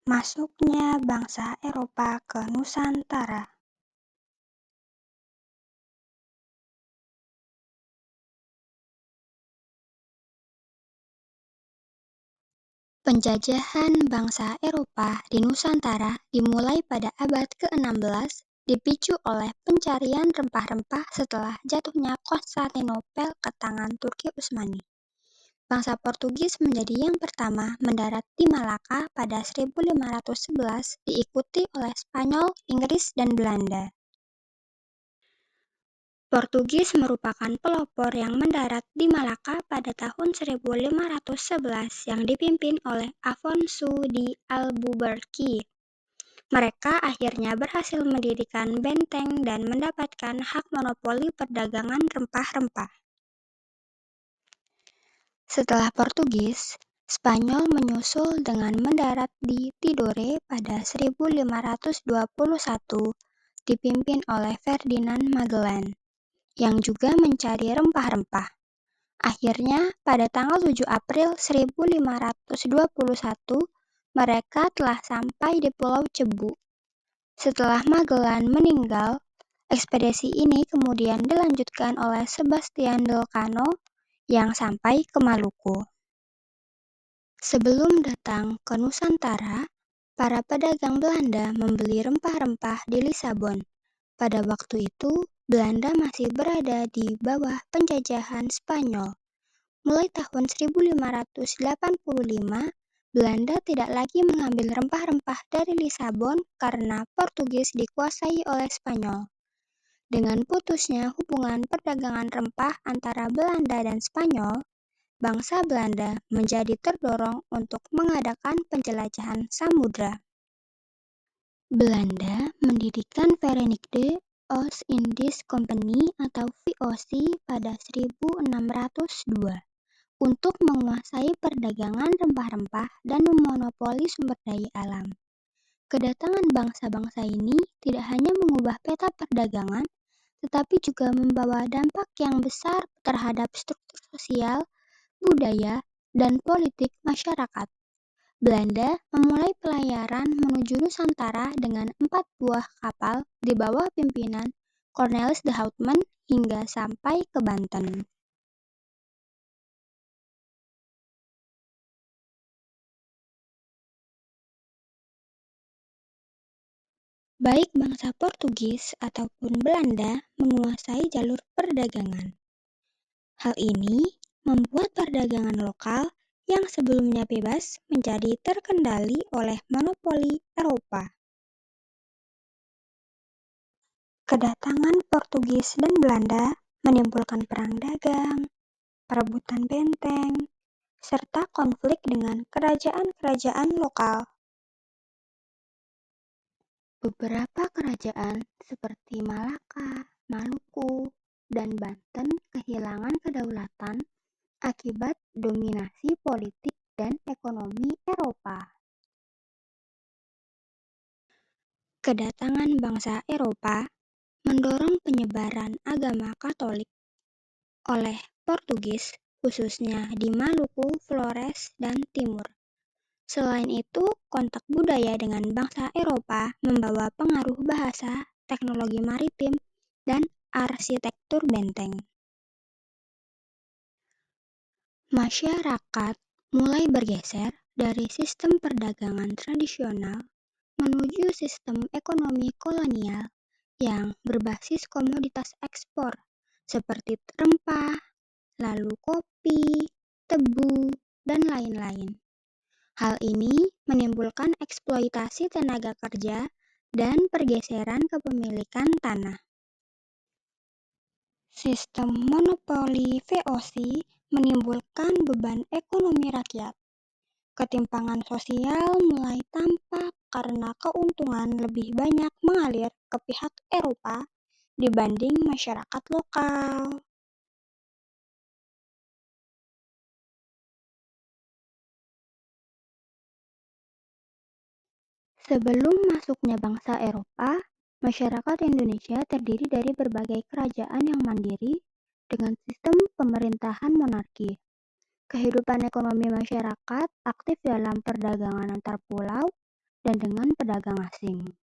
Masuknya bangsa Eropa ke Nusantara. Penjajahan bangsa Eropa di Nusantara dimulai pada abad ke-16, dipicu oleh pencarian rempah-rempah setelah jatuhnya Konstantinopel ke tangan Turki Utsmani. Bangsa Portugis menjadi yang pertama mendarat di Malaka pada 1511, diikuti oleh Spanyol, Inggris, dan Belanda. Portugis merupakan pelopor yang mendarat di Malaka pada tahun 1511 yang dipimpin oleh Afonso de Albuquerque. Mereka akhirnya berhasil mendirikan benteng dan mendapatkan hak monopoli perdagangan rempah-rempah. Setelah Portugis, Spanyol menyusul dengan mendarat di Tidore pada 1521, dipimpin oleh Ferdinand Magellan, yang juga mencari rempah-rempah. Akhirnya, pada tanggal 7 April 1521, mereka telah sampai di Pulau Cebu. Setelah Magellan meninggal, ekspedisi ini kemudian dilanjutkan oleh Sebastian Elcano yang sampai ke Maluku. Sebelum datang ke Nusantara, para pedagang Belanda membeli rempah-rempah di Lisabon. Pada waktu itu, Belanda masih berada di bawah penjajahan Spanyol. Mulai tahun 1585, Belanda tidak lagi mengambil rempah-rempah dari Lisabon karena Portugis dikuasai oleh Spanyol. Dengan putusnya hubungan perdagangan rempah antara Belanda dan Spanyol, bangsa Belanda menjadi terdorong untuk mengadakan penjelajahan samudra. Belanda mendirikan Verenigde Oost-Indisch Compagnie atau VOC pada 1602 untuk menguasai perdagangan rempah-rempah dan memonopoli sumber daya alam. Kedatangan bangsa-bangsa ini tidak hanya mengubah peta perdagangan, tetapi juga membawa dampak yang besar terhadap struktur sosial, budaya, dan politik masyarakat. Belanda memulai pelayaran menuju Nusantara dengan 4 buah kapal di bawah pimpinan Cornelis de Houtman hingga sampai ke Banten. Baik bangsa Portugis ataupun Belanda menguasai jalur perdagangan. Hal ini membuat perdagangan lokal yang sebelumnya bebas menjadi terkendali oleh monopoli Eropa. Kedatangan Portugis dan Belanda menimbulkan perang dagang, perebutan benteng, serta konflik dengan kerajaan-kerajaan lokal. Beberapa kerajaan seperti Malaka, Maluku, dan Banten kehilangan kedaulatan akibat dominasi politik dan ekonomi Eropa. Kedatangan bangsa Eropa mendorong penyebaran agama Katolik oleh Portugis, khususnya di Maluku, Flores, dan Timur. Selain itu, kontak budaya dengan bangsa Eropa membawa pengaruh bahasa, teknologi maritim, dan arsitektur benteng. Masyarakat mulai bergeser dari sistem perdagangan tradisional menuju sistem ekonomi kolonial yang berbasis komoditas ekspor seperti rempah, lalu kopi, tebu, dan lain-lain. Hal ini menimbulkan eksploitasi tenaga kerja dan pergeseran kepemilikan tanah. Sistem monopoli VOC menimbulkan beban ekonomi rakyat. Ketimpangan sosial mulai tampak karena keuntungan lebih banyak mengalir ke pihak Eropa dibanding masyarakat lokal. Sebelum masuknya bangsa Eropa, masyarakat Indonesia terdiri dari berbagai kerajaan yang mandiri dengan sistem pemerintahan monarki. Kehidupan ekonomi masyarakat aktif dalam perdagangan antar pulau, dan dengan pedagang asing.